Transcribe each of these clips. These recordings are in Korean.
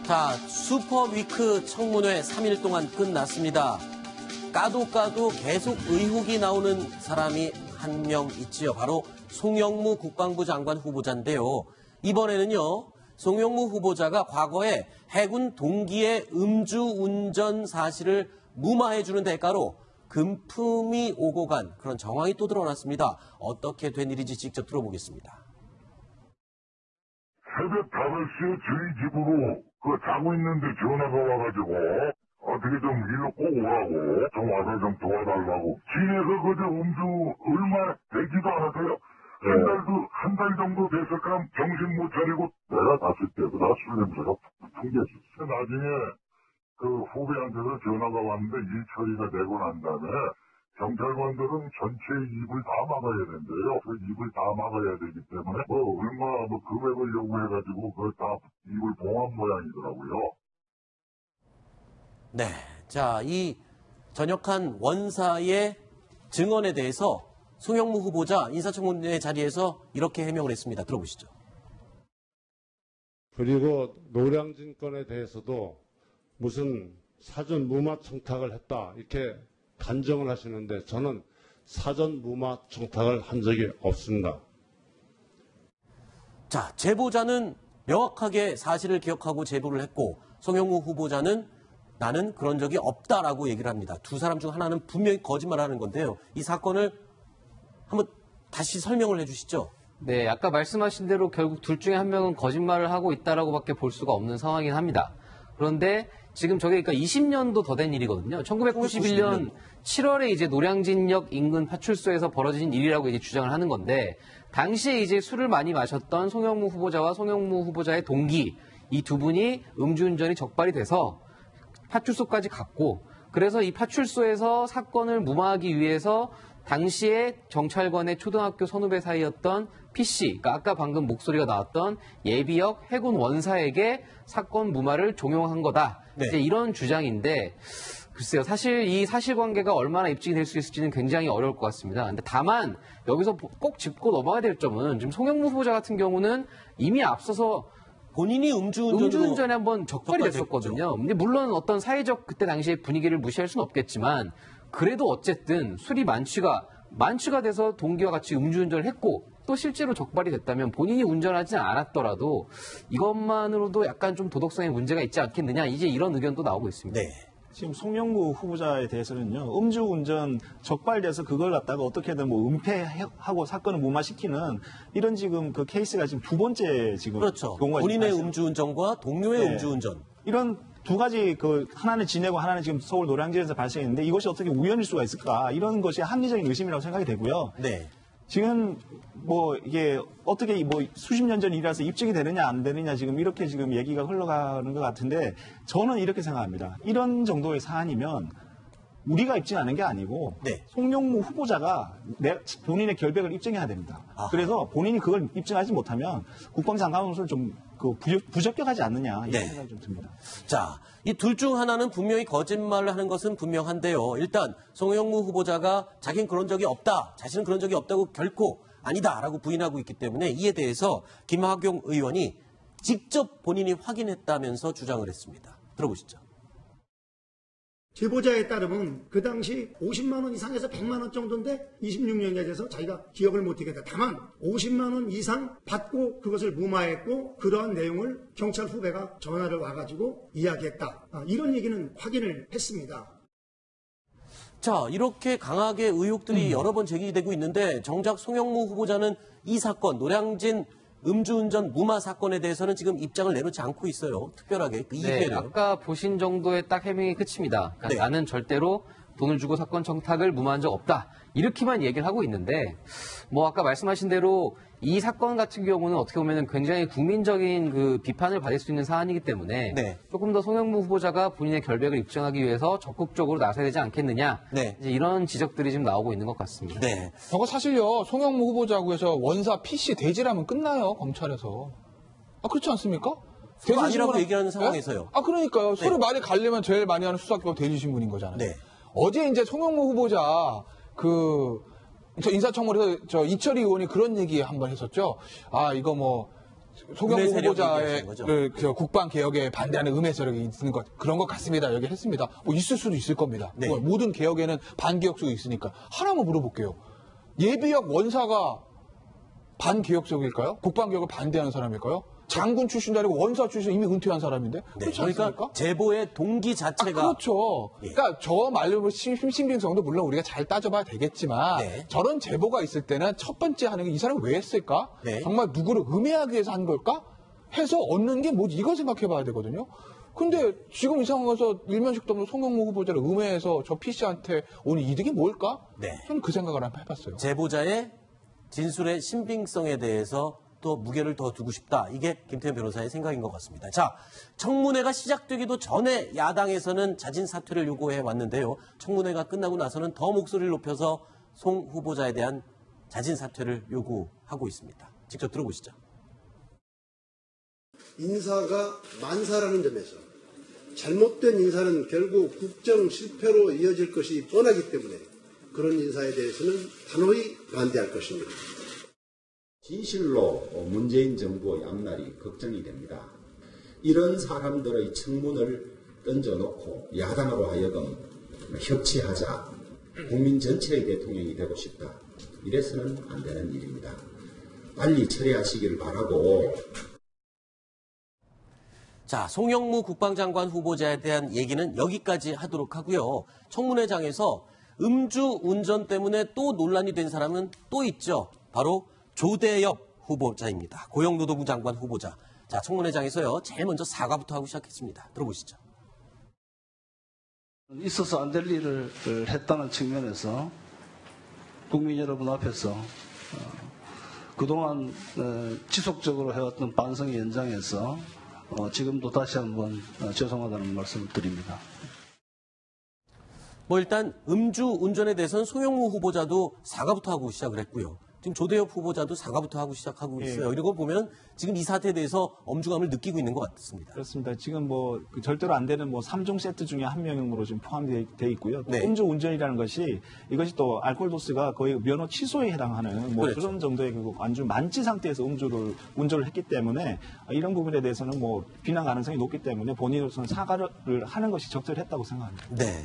자, 슈퍼위크 청문회 3일 동안 끝났습니다. 까도 계속 의혹이 나오는 사람이 한 명 있지요. 바로 송영무 국방부 장관 후보자인데요. 이번에는요, 송영무 후보자가 과거에 해군 동기의 음주운전 사실을 무마해주는 대가로 금품이 오고 간 그런 정황이 또 드러났습니다. 어떻게 된 일인지 직접 들어보겠습니다. 새벽 5시에 저희 집으로 자고 있는데 전화가 와가지고 어떻게 좀 일로 꼭 오라고 좀 와서 좀 도와달라고 집에서 그저 음주 얼마 되지도 않았어요. 한 달 정도 됐을까 정신 못 차리고 내가 갔을 때보다 술 냄새가 풍겼었어. 나중에 그 후배한테서 전화가 왔는데 일 처리가 되고 난 다음에 경찰관들은 전체 입을 다 막아야 된대요. 그 입을 다 막아야 되기 때문에 얼마 금액을 요구해가지고 그걸 다 입을 봉한 모양이더라고요. 네, 자, 이 전역한 원사의 증언에 대해서 송영무 후보자 인사청문회 자리에서 이렇게 해명을 했습니다. 들어보시죠. 그리고 노량진 건에 대해서도 무슨 사전 무마 청탁을 했다 이렇게 단정을 하시는데 저는 사전 무마 청탁을 한 적이 없습니다. 자, 제보자는 명확하게 사실을 기억하고 제보를 했고 송영무 후보자는 나는 그런 적이 없다라고 얘기를 합니다. 두 사람 중 하나는 분명히 거짓말하는 건데요. 이 사건을 한번 다시 설명을 해주시죠. 네, 아까 말씀하신 대로 결국 둘 중에 한 명은 거짓말을 하고 있다라고밖에 볼 수가 없는 상황이긴 합니다. 그런데 지금 저게 그러니까 20년도 더 된 일이거든요. 1991년 7월에 이제 노량진역 인근 파출소에서 벌어진 일이라고 이제 주장을 하는 건데 당시에 이제 술을 많이 마셨던 송영무 후보자와 송영무 후보자의 동기 이 두 분이 음주운전이 적발이 돼서 파출소까지 갔고 그래서 이 파출소에서 사건을 무마하기 위해서 당시에 경찰관의 초등학교 선후배 사이였던 P씨, 그러니까 아까 방금 목소리가 나왔던 예비역 해군 원사에게 사건 무마를 종용한 거다. 네. 이제 이런 주장인데 글쎄요. 사실 이 사실관계가 얼마나 입증이 될 수 있을지는 굉장히 어려울 것 같습니다. 근데 다만 여기서 꼭 짚고 넘어가야 될 점은 지금 송영무 후보자 같은 경우는 이미 앞서서 본인이 음주운전에 한번 적발이 됐었거든요. 근데 물론 어떤 사회적 그때 당시의 분위기를 무시할 수는 없겠지만 그래도 어쨌든 술이 만취가 돼서 동기와 같이 음주운전을 했고 또 실제로 적발이 됐다면 본인이 운전하지 않았더라도 이것만으로도 약간 좀 도덕성에 문제가 있지 않겠느냐 이제 이런 의견도 나오고 있습니다. 네. 지금 송영무 후보자에 대해서는요, 음주운전 적발돼서 그걸 갖다가 어떻게든 은폐하고 사건을 무마시키는 이런 지금 그 케이스가 지금 두 번째 지금 그렇죠. 경우가 본인의 음주운전과 동료의 네. 음주운전. 이런 두 가지 하나는 진해고 하나는 지금 서울 노량진에서 발생했는데 이것이 어떻게 우연일 수가 있을까 이런 것이 합리적인 의심이라고 생각이 되고요. 네. 지금 이게 어떻게 수십 년 전 일이라서 입증이 되느냐 안 되느냐 지금 이렇게 지금 얘기가 흘러가는 것 같은데 저는 이렇게 생각합니다. 이런 정도의 사안이면 우리가 입증하는 게 아니고 네. 송영무 후보자가 본인의 결백을 입증해야 됩니다. 아하. 그래서 본인이 그걸 입증하지 못하면 국방장관으로서는 좀 부적격하지 않느냐 이런 네. 생각이 좀 듭니다. 자, 이 둘 중 하나는 분명히 거짓말을 하는 것은 분명한데요. 일단 송영무 후보자가 자기는 그런 적이 없다, 자신은 그런 적이 없다고 결코 아니다라고 부인하고 있기 때문에 이에 대해서 김학용 의원이 직접 본인이 확인했다면서 주장을 했습니다. 들어보시죠. 제보자에 따르면 그 당시 50만 원 이상에서 100만 원 정도인데 26년에 대해서 자기가 기억을 못하겠다. 다만 50만 원 이상 받고 그것을 무마했고 그러한 내용을 경찰 후배가 전화를 와가지고 이야기했다. 이런 얘기는 확인을 했습니다. 자, 이렇게 강하게 의혹들이 여러 번 제기되고 있는데 정작 송영무 후보자는 이 사건, 노량진 음주운전 무마 사건에 대해서는 지금 입장을 내놓지 않고 있어요. 특별하게. 그 네, 아까 보신 정도의 딱 해명이 끝입니다. 그러니까 네. 나는 절대로 돈을 주고 사건 청탁을 무마한 적 없다. 이렇게만 얘기를 하고 있는데 아까 말씀하신 대로 이 사건 같은 경우는 어떻게 보면 굉장히 국민적인 그 비판을 받을 수 있는 사안이기 때문에 네. 조금 더 송영무 후보자가 본인의 결백을 입증하기 위해서 적극적으로 나서야 되지 않겠느냐. 네. 이제 이런 지적들이 지금 나오고 있는 것 같습니다. 네. 저거 사실요, 송영무 후보자고 해서 원사 P씨 대지라면 끝나요, 검찰에서. 그렇지 않습니까? 그거 아니라고 대지신문은- 얘기하는 네? 상황에서요. 그러니까요. 네. 서로 말이 갈리면 제일 많이 하는 수사기관 대지신문인 거잖아요. 네. 어제 이제 송영무 후보자 저 인사청문회에서 이철희 의원이 그런 얘기 한번 했었죠. 이거 송영무 음해 세력이 후보자의 얘기하시는 거죠? 저 국방 개혁에 반대하는 음해 세력이 있는 것 그런 것 같습니다. 얘기했습니다. 뭐 있을 수도 있을 겁니다. 네. 뭐 모든 개혁에는 반개혁적이 있으니까 하나만 물어볼게요. 예비역 원사가 반개혁적일까요? 국방 개혁을 반대하는 사람일까요? 장군 출신도 아니고 원사 출신 이미 은퇴한 사람인데 네. 그렇지 그러니까 않습니까? 제보의 동기 자체가 그렇죠. 예. 그러니까 저 말로 신빙성도 물론 우리가 잘 따져봐야 되겠지만 네. 저런 제보가 있을 때는 첫 번째 하는 게 이 사람이 왜 했을까? 네. 정말 누구를 음해하기 위해서 한 걸까? 해서 얻는 게 뭐지? 이걸 생각해봐야 되거든요. 근데 지금 이 상황에서 일면식도 없는 송영무 후보자를 음해해서 저 PC한테 오는 이득이 뭘까? 네. 저는 그 생각을 한번 해봤어요. 제보자의 진술의 신빙성에 대해서 또 무게를 더 두고 싶다. 이게 김태현 변호사의 생각인 것 같습니다. 자, 청문회가 시작되기도 전에 야당에서는 자진 사퇴를 요구해 왔는데요. 청문회가 끝나고 나서는 더 목소리를 높여서 송 후보자에 대한 자진 사퇴를 요구하고 있습니다. 직접 들어보시죠. 인사가 만사라는 점에서 잘못된 인사는 결국 국정 실패로 이어질 것이 뻔하기 때문에 그런 인사에 대해서는 단호히 반대할 것입니다. 진실로 문재인 정부의 앞날이 걱정이 됩니다. 이런 사람들의 청문을 던져놓고 야당으로 하여금 협치하자, 국민 전체의 대통령이 되고 싶다. 이래서는 안 되는 일입니다. 빨리 처리하시기를 바라고. 자, 송영무 국방장관 후보자에 대한 얘기는 여기까지 하도록 하고요. 청문회장에서 음주 운전 때문에 또 논란이 된 사람은 또 있죠. 바로 조대엽 후보자입니다. 고용노동부 장관 후보자. 자, 청문회장에서요. 제일 먼저 사과부터 하고 시작했습니다. 들어보시죠. 있어서 안 될 일을 했다는 측면에서 국민 여러분 앞에서 그동안 지속적으로 해왔던 반성의 연장에서 지금도 다시 한번 죄송하다는 말씀을 드립니다. 뭐 일단 음주 운전에 대해서는 송영무 후보자도 사과부터 하고 시작을 했고요. 지금 조대엽 후보자도 사과부터 하고 시작하고 있어요. 이런 거 보면 지금 이 사태에 대해서 엄중함을 느끼고 있는 것 같습니다. 그렇습니다. 지금 뭐 절대로 안 되는 뭐 3종 세트 중에 한 명으로 지금 포함되어 있고요. 또 네. 음주 운전이라는 것이 이것이 또 알코올 도수가 거의 면허 취소에 해당하는 뭐 그렇죠. 그런 정도의 그 아주 만취 상태에서 운전을 했기 때문에 이런 부분에 대해서는 뭐 비난 가능성이 높기 때문에 본인으로서는 사과를 하는 것이 적절했다고 생각합니다. 네.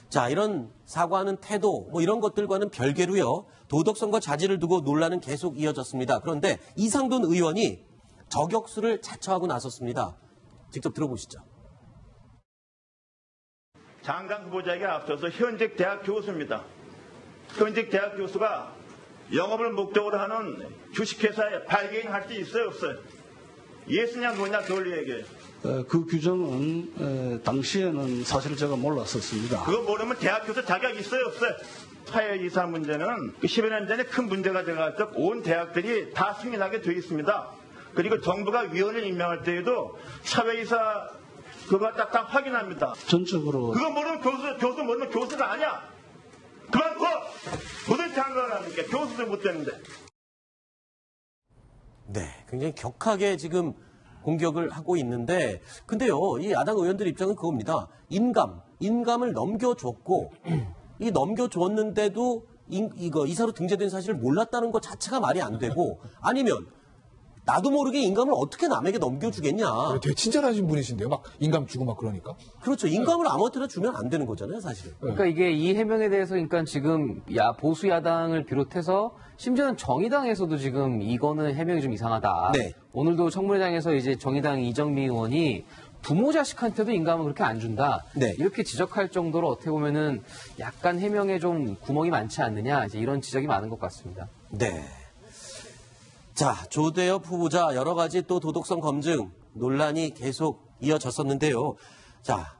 자, 이런 사과하는 태도, 뭐 이런 것들과는 별개로요. 도덕성과 자질을 두고 논란은 계속 이어졌습니다. 그런데 이상돈 의원이 저격수를 자처하고 나섰습니다. 직접 들어보시죠. 장관 후보자에게 앞서서 현직 대학 교수입니다. 현직 대학 교수가 영업을 목적으로 하는 주식회사에 발개인할 수 있어요, 없어요? 예스냐 뭐냐 그걸 얘기해요. 그 규정은 당시에는 사실 제가 몰랐었습니다. 그거 모르면 대학 교수 자격 있어요, 없어요? 사회이사 문제는 10여 년 전에 큰 문제가 돼가지고 온 대학들이 다 승인하게 돼 있습니다. 그리고 정부가 위원을 임명할 때에도 사회이사 그거 딱딱 확인합니다. 전적으로 그거 모르면 교수 모르면 교수가 아니야. 그만둬! 무슨 장관을 합니까? 교수도 못 되는데. 네, 굉장히 격하게 지금 공격을 하고 있는데, 근데요, 이 야당 의원들 입장은 그겁니다. 인감을 넘겨줬고, 이 넘겨줬는데도 이사로 등재된 사실을 몰랐다는 것 자체가 말이 안 되고, 아니면 나도 모르게 인감을 어떻게 남에게 넘겨주겠냐. 되게 친절하신 분이신데요. 막 인감 주고 막 그러니까. 그렇죠. 인감을 아무한테나 주면 안 되는 거잖아요, 사실은. 그러니까 이게 이 해명에 대해서 그러니까 지금 보수 야당을 비롯해서 심지어는 정의당에서도 지금 이거는 해명이 좀 이상하다. 네. 오늘도 청문회장에서 이제 정의당 이정미 의원이 부모 자식한테도 인감을 그렇게 안 준다. 네. 이렇게 지적할 정도로 어떻게 보면은 약간 해명에 좀 구멍이 많지 않느냐. 이제 이런 지적이 많은 것 같습니다. 네. 자, 조대엽 후보자 여러 가지 또 도덕성 검증 논란이 계속 이어졌었는데요. 자,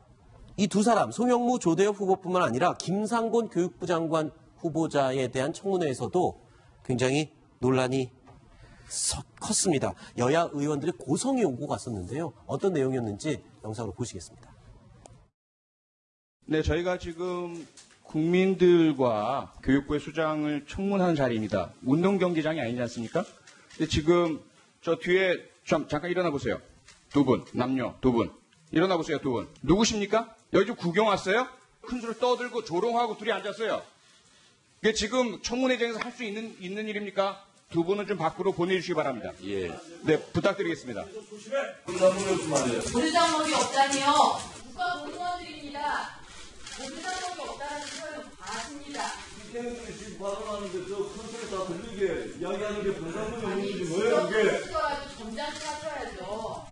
이 두 사람 송영무 조대엽 후보뿐만 아니라 김상곤 교육부 장관 후보자에 대한 청문회에서도 굉장히 논란이 컸습니다. 여야 의원들의 고성이 오고 갔었는데요. 어떤 내용이었는지 영상으로 보시겠습니다. 네, 저희가 지금 국민들과 교육부의 수장을 청문하는 자리입니다. 운동경기장이 아니지 않습니까? 근데 지금 저 뒤에 잠깐 일어나 보세요. 두 분, 남녀 두 분. 일어나 보세요, 두 분. 누구십니까? 여기 좀 구경 왔어요? 큰 소리 떠들고 조롱하고 둘이 앉았어요. 이게 지금 청문회장에서 할 수 있는 일입니까? 두 분은 좀 밖으로 보내주시기 바랍니다. 예. 네, 부탁드리겠습니다. 보류장목이 없다니요. 국가 공무원들입니다. 보류장목이 없다는 표현은 과십니다. 지금 발언하는데 저 컨셉에 다 들리게 이야기하는 게 보장문이 없는지 뭐예요 이게? 점잖게 하셔야죠.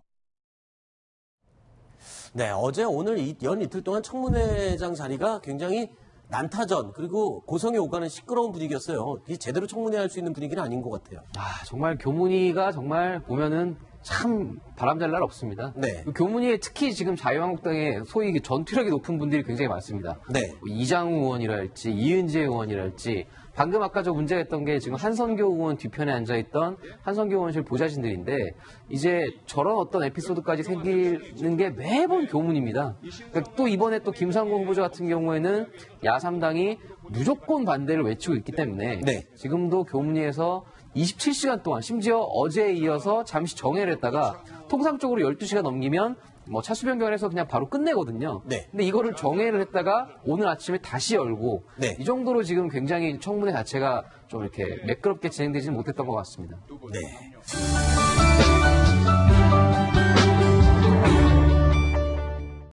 네, 어제 오늘 연 이틀 동안 청문회장 자리가 굉장히 난타전 그리고 고성이 오가는 시끄러운 분위기였어요. 이게 제대로 청문회 할 수 있는 분위기는 아닌 것 같아요. 정말 교문위가 정말 보면은 참 바람잘 날 없습니다. 네. 교문위에 특히 지금 자유한국당의 소위 전투력이 높은 분들이 굉장히 많습니다. 네. 이장우 의원이랄지 이은재 의원이랄지 방금 아까 저 문제가 있던 게 지금 한선교 의원 뒤편에 앉아있던 한선교 의원실 보좌진들인데 이제 저런 어떤 에피소드까지 생기는 게 매번 교문입니다. 그러니까 또 이번에 또 김상곤 후보자 같은 경우에는 야3당이 무조건 반대를 외치고 있기 때문에 네. 지금도 교문위에서 27시간 동안 심지어 어제에 이어서 잠시 정회를 했다가 통상적으로 12시가 넘기면 뭐 차수 변경해서 그냥 바로 끝내거든요. 네. 근데 이거를 정회를 했다가 오늘 아침에 다시 열고 네. 이 정도로 지금 굉장히 청문회 자체가 좀 이렇게 매끄럽게 진행되지는 못했던 것 같습니다. 네.